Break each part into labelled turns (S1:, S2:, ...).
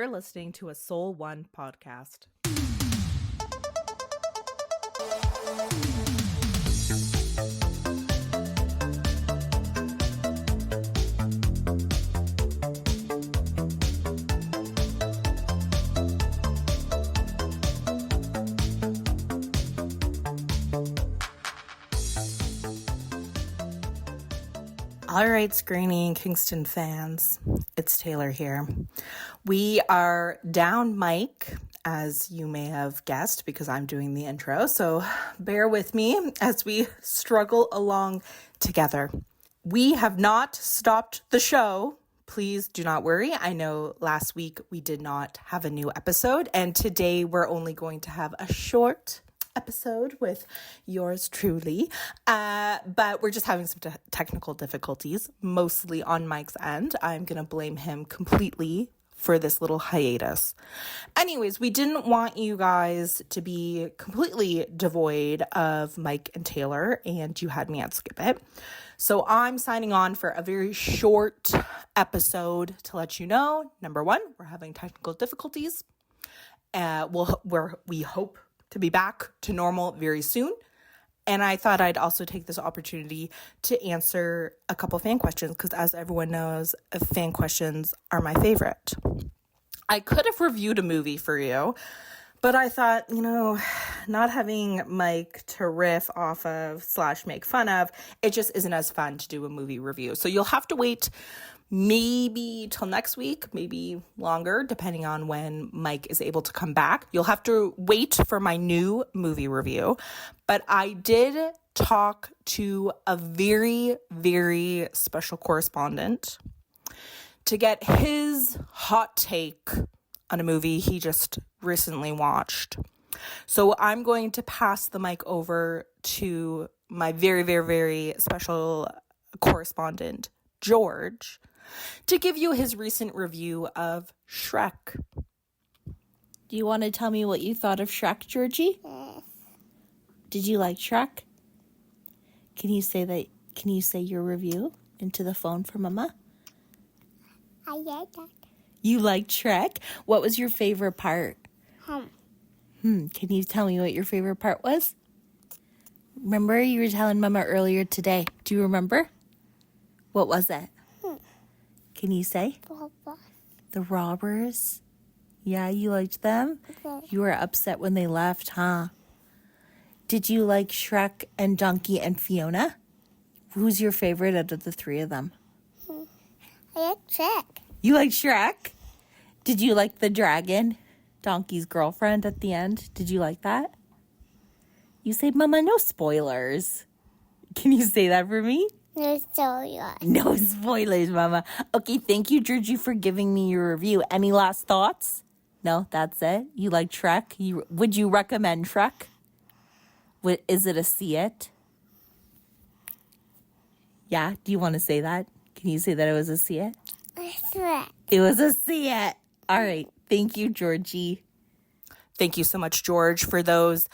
S1: You're listening to a Soul One podcast. All right, Screening Kingston fans, it's Taylor here. We are down mic, as you may have guessed, because I'm doing the intro. So bear with me as we struggle along together. We have not stopped the show. Please do not worry. I know last week we did not have a new episode, and today we're only going to have a short episode with yours truly, but we're just having some technical difficulties, mostly on Mike's end. I'm gonna blame him completely for this little hiatus. Anyways, we didn't want you guys to be completely devoid of Mike and Taylor, and you had me at Skip It. So I'm signing on for a very short episode to let you know, number one, we're having technical difficulties. We hope to be back to normal very soon. And I thought I'd also take this opportunity to answer a couple fan questions, because as everyone knows, fan questions are my favorite. I could have reviewed a movie for you, but I thought, not having Mike to riff off of / make fun of, it just isn't as fun to do a movie review. So you'll have to wait maybe till next week, maybe longer, depending on when Mike is able to come back. You'll have to wait for my new movie review. But I did talk to a very, very special correspondent to get his hot take on a movie he just recently watched. So I'm going to pass the mic over to my very, very, very special correspondent, George, to give you his recent review of Shrek.
S2: Do you want to tell me what you thought of Shrek, Georgie? Did you like Shrek? Can you say that? Can you say your review into the phone for Mama?
S3: I like that.
S2: You liked Shrek? What was your favorite part? Can you tell me what your favorite part was? Remember you were telling Mama earlier today. Do you remember? What was it? Can you say? The robbers? Yeah, you liked them?
S3: Okay.
S2: You were upset when they left, huh? Did you like Shrek and Donkey and Fiona? Who's your favorite out of the three of them?
S3: I like Shrek.
S2: You like Shrek? Did you like the dragon? Donkey's girlfriend at the end? Did you like that? You say, Mama, no spoilers. Can you say that for me?
S3: No spoilers.
S2: No spoilers, Mama. Okay, thank you, Georgie, for giving me your review. Any last thoughts? No, that's it? You like Shrek? Would you recommend Shrek? Is it a see it? Yeah? Do you want to say that? Can you say that it was a see it?
S3: Shrek.
S2: It was a see it. All right. Thank you, Georgie.
S1: Thank you so much, George, for those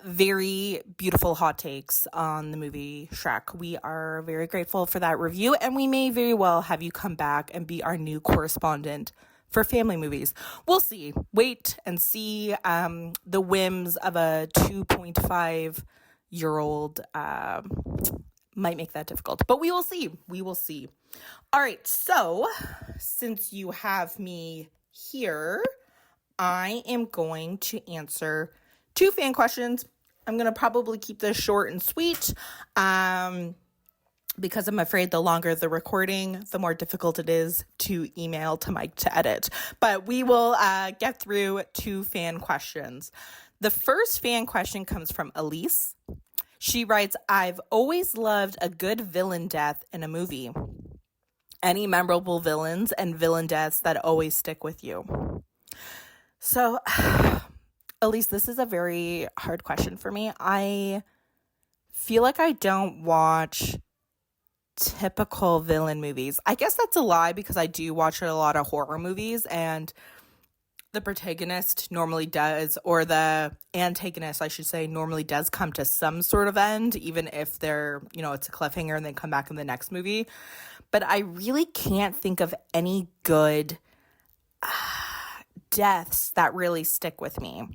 S1: very beautiful hot takes on the movie Shrek. We are very grateful for that review, and we may very well have you come back and be our new correspondent for family movies. We'll see. Wait and see. The whims of a 2.5-year-old might make that difficult, but we will see. We will see. All right. So since you have me here, I am going to answer 2 fan questions. I'm going to probably keep this short and sweet because I'm afraid the longer the recording, the more difficult it is to email to Mike to edit. But we will get through 2 fan questions. The first fan question comes from Elise. She writes, I've always loved a good villain death in a movie. Any memorable villains and villain deaths that always stick with you? So, Elise, this is a very hard question for me. I feel like I don't watch typical villain movies. I guess that's a lie because I do watch a lot of horror movies, and the protagonist normally does, or the antagonist, I should say, normally does come to some sort of end, even if they're, it's a cliffhanger and they come back in the next movie. But I really can't think of any good deaths that really stick with me.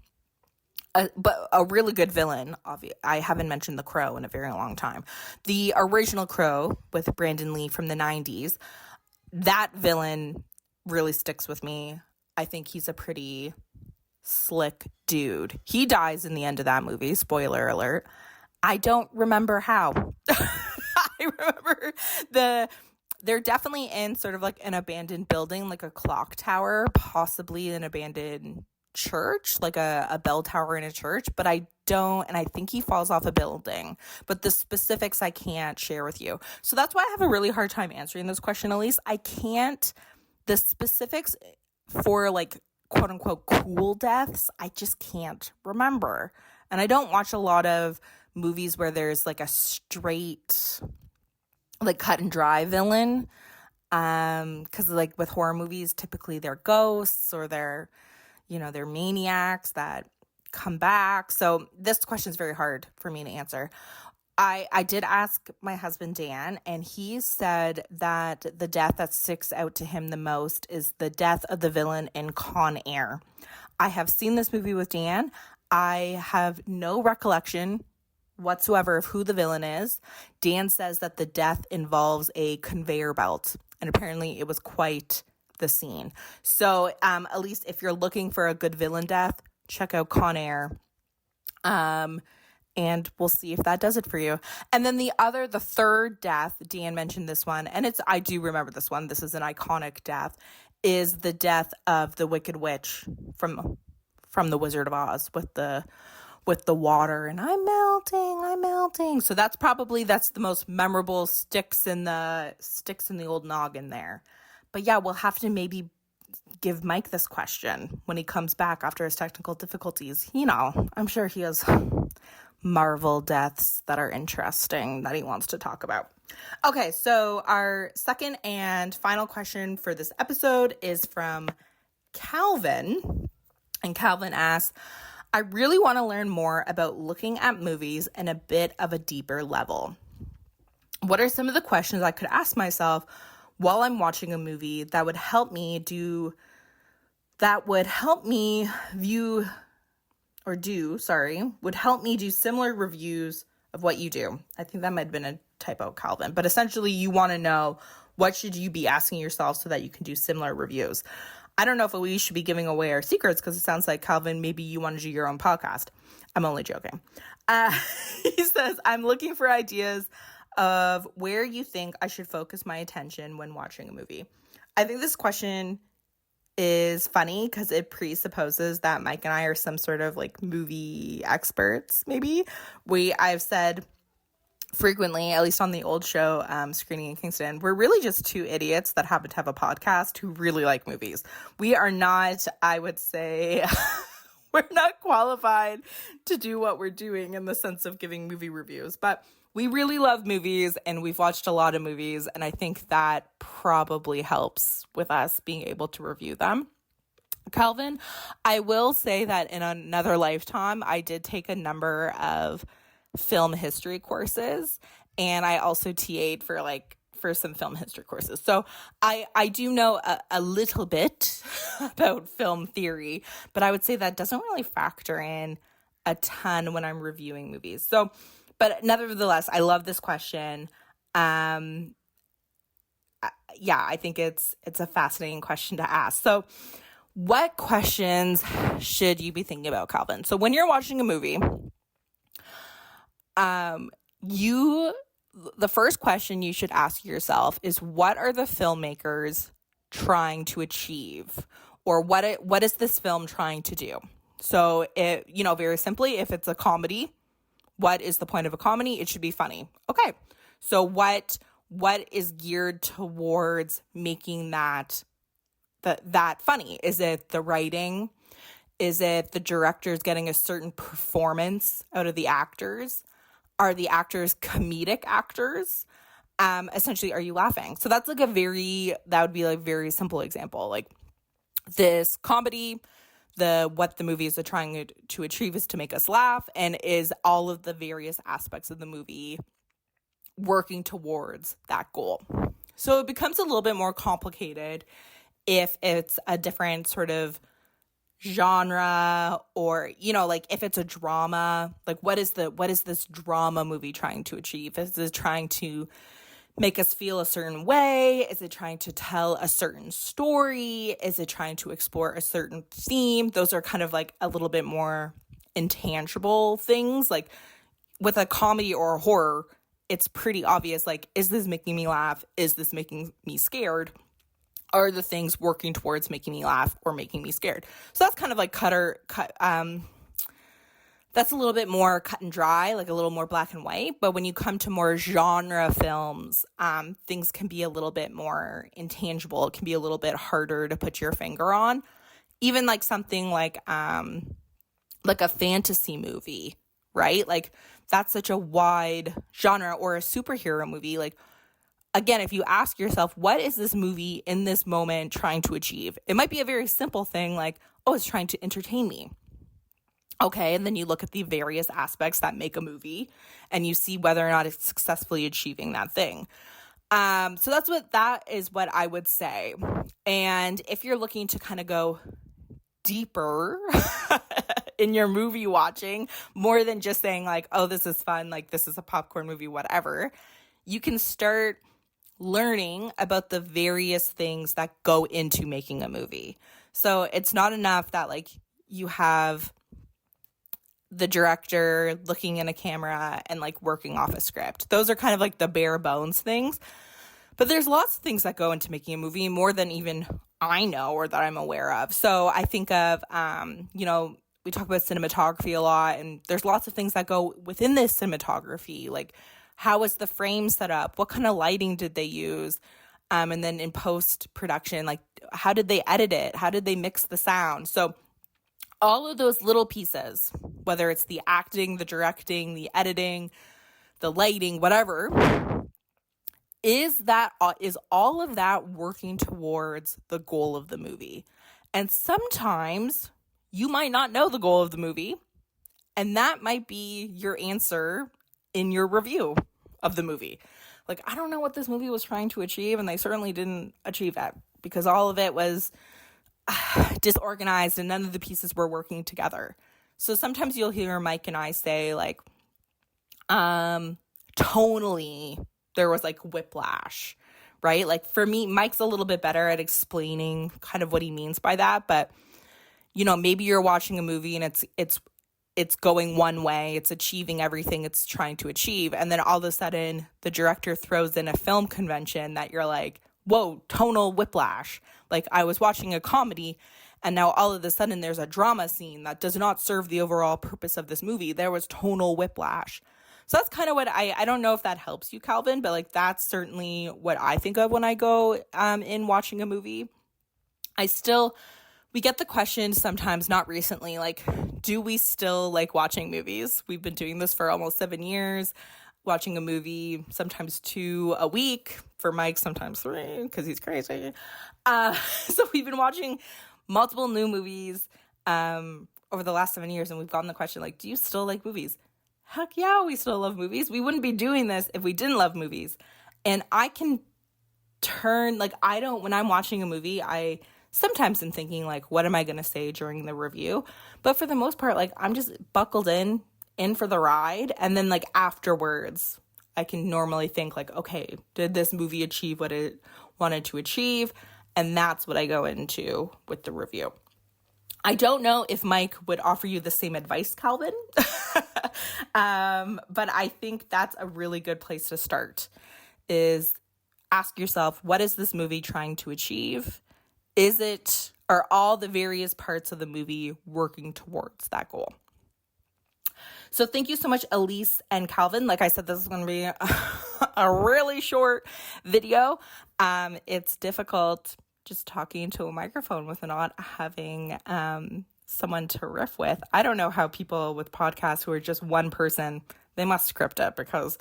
S1: But a really good villain, I haven't mentioned The Crow in a very long time. The original Crow with Brandon Lee from the 90s, that villain really sticks with me. I think he's a pretty slick dude. He dies in the end of that movie, spoiler alert. I don't remember how. I remember they're definitely in sort of like an abandoned building, like a clock tower, possibly an abandoned church, like a bell tower in a church, but I think he falls off a building, but the specifics I can't share with you. So that's why I have a really hard time answering this question, Elise. The specifics for like quote unquote cool deaths, I just can't remember. And I don't watch a lot of movies where there's like a straight, like cut and dry villain. Because like with horror movies, typically they're ghosts or they're maniacs that come back. So this question is very hard for me to answer. I did ask my husband, Dan, and he said that the death that sticks out to him the most is the death of the villain in Con Air. I have seen this movie with Dan. I have no recollection whatsoever of who the villain is. Dan says that the death involves a conveyor belt, and apparently it was quite the scene. So at least if you're looking for a good villain death, check out Con Air. And we'll see if that does it for you. And then the third death, Dan mentioned this one, and I do remember this one. This is an iconic death, is the death of the Wicked Witch from The Wizard of Oz with the water, and I'm melting. So that's the most memorable, sticks in the old noggin there. But yeah, we'll have to maybe give Mike this question when he comes back after his technical difficulties. I'm sure he has Marvel deaths that are interesting that he wants to talk about. Okay, so our second and final question for this episode is from Calvin. And Calvin asks, I really want to learn more about looking at movies in a bit of a deeper level. What are some of the questions I could ask myself while I'm watching a movie that would help me do similar reviews of what you do? I think that might have been a typo, Calvin. But essentially, you want to know what should you be asking yourself so that you can do similar reviews. I don't know if we should be giving away our secrets because it sounds like, Calvin, maybe you want to do your own podcast. I'm only joking. He says, I'm looking for ideas of where you think I should focus my attention when watching a movie. I think this question is funny because it presupposes that Mike and I are some sort of like movie experts, maybe. I've said frequently, at least on the old show, Screening in Kingston, we're really just two idiots that happen to have a podcast who really like movies. We are not, I would say, we're not qualified to do what we're doing in the sense of giving movie reviews, but we really love movies and we've watched a lot of movies, and I think that probably helps with us being able to review them. Calvin, I will say that in another lifetime, I did take a number of film history courses, and I also TA'd for some film history courses. So I do know a little bit about film theory, but I would say that doesn't really factor in a ton when I'm reviewing movies. So, but nevertheless, I love this question. Yeah, I think it's a fascinating question to ask. So what questions should you be thinking about, Calvin? So when you're watching a movie, the first question you should ask yourself is, what are the filmmakers trying to achieve? Or what is this film trying to do? So, very simply, if it's a comedy, what is the point of a comedy? It should be funny. Okay. So what is geared towards making that funny? Is it the writing? Is it the directors getting a certain performance out of the actors? Are the actors comedic actors? Essentially, are you laughing? So that's that would be like a very simple example. Like this comedy, what the movie is trying to achieve is to make us laugh, and is all of the various aspects of the movie working towards that goal. So it becomes a little bit more complicated if it's a different sort of genre, or, you know, like if it's a drama, like what is this drama movie trying to achieve? Is it trying to make us feel a certain way? Is it trying to tell a certain story? Is it trying to explore a certain theme? Those are kind of like a little bit more intangible things. Like with a comedy or a horror, it's pretty obvious, like, is this making me laugh? Is this making me scared? Are the things working towards making me laugh or making me scared? So that's kind of like that's a little bit more cut and dry, like a little more black and white. But when you come to more genre films, things can be a little bit more intangible. It can be a little bit harder to put your finger on. Even like something like a fantasy movie, right? Like that's such a wide genre, or a superhero movie. Like, again, if you ask yourself, what is this movie in this moment trying to achieve? It might be a very simple thing like, oh, it's trying to entertain me. Okay, and then you look at the various aspects that make a movie and you see whether or not it's successfully achieving that thing. So that is what I would say. And if you're looking to kind of go deeper in your movie watching, more than just saying like, oh, this is fun, like this is a popcorn movie, whatever, you can start learning about the various things that go into making a movie. So it's not enough that like you have the director looking in a camera and like working off a script. Those are kind of like the bare bones things. But there's lots of things that go into making a movie, more than even I know or that I'm aware of. So I think of, we talk about cinematography a lot, and there's lots of things that go within this cinematography. Like, how was the frame set up? What kind of lighting did they use? And then in post-production, like, how did they edit it? How did they mix the sound? So all of those little pieces, whether it's the acting, the directing, the editing, the lighting, whatever, is all of that working towards the goal of the movie. And sometimes you might not know the goal of the movie, and that might be your answer in your review of the movie. Like, I don't know what this movie was trying to achieve, and they certainly didn't achieve that, because all of it was disorganized and none of the pieces were working together. So sometimes you'll hear Mike and I say like, tonally there was like whiplash, right? Like for me, Mike's a little bit better at explaining kind of what he means by that. But, you know, maybe you're watching a movie and it's going one way, it's achieving everything it's trying to achieve. And then all of a sudden the director throws in a film convention that you're like, whoa, tonal whiplash. Like I was watching a comedy and now all of a sudden there's a drama scene that does not serve the overall purpose of this movie. There was tonal whiplash. So that's kind of what I don't know if that helps you, Calvin, but like that's certainly what I think of when I go in watching a movie. We get the question sometimes, not recently, like, do we still like watching movies? We've been doing this for almost 7 years, watching a movie, sometimes 2 a week, for Mike, sometimes 3, because he's crazy. So we've been watching multiple new movies over the last 7 years, and we've gotten the question, like, do you still like movies? Heck yeah, we still love movies. We wouldn't be doing this if we didn't love movies. And I can when I'm watching a movie, I sometimes am thinking, like, what am I going to say during the review? But for the most part, like, I'm just buckled in for the ride. And then, like, afterwards, I can normally think, like, okay, did this movie achieve what it wanted to achieve? And that's what I go into with the review. I don't know if Mike would offer you the same advice, Calvin, but I think that's a really good place to start, is ask yourself, what is this movie trying to achieve? Are all the various parts of the movie working towards that goal? So thank you so much, Elise and Calvin. Like I said, this is going to be a really short video. It's difficult just talking to a microphone with not having someone to riff with. I don't know how people with podcasts who are just one person, they must script it, because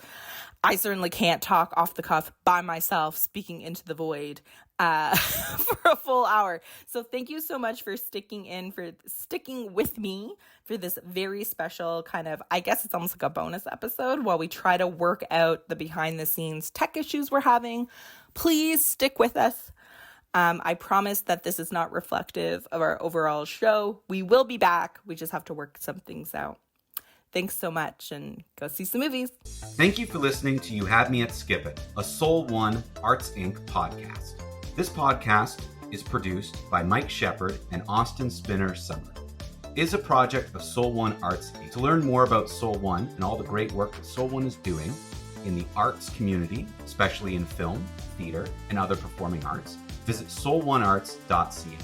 S1: I certainly can't talk off the cuff by myself, speaking into the void for a full hour. So thank you so much for sticking with me for this very special kind of, I guess it's almost like a bonus episode while we try to work out the behind the scenes tech issues we're having. Please stick with us. I promise that this is not reflective of our overall show. We will be back. We just have to work some things out. Thanks so much, and go see some movies.
S4: Thank you for listening to You Had Me at Skip It, a Soul One Arts Inc. podcast. This podcast is produced by Mike Shepard and Austin Spinner Summer. It is a project of Soul One Arts Inc. To learn more about Soul One and all the great work that Soul One is doing in the arts community, especially in film, theater, and other performing arts, visit soul1arts.ca.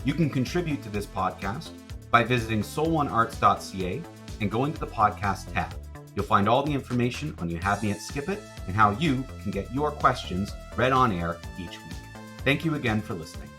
S4: You can contribute to this podcast by visiting soul1arts.ca and going to the podcast tab. You'll find all the information on You Had Me at Skip It and how you can get your questions read on air each week. Thank you again for listening.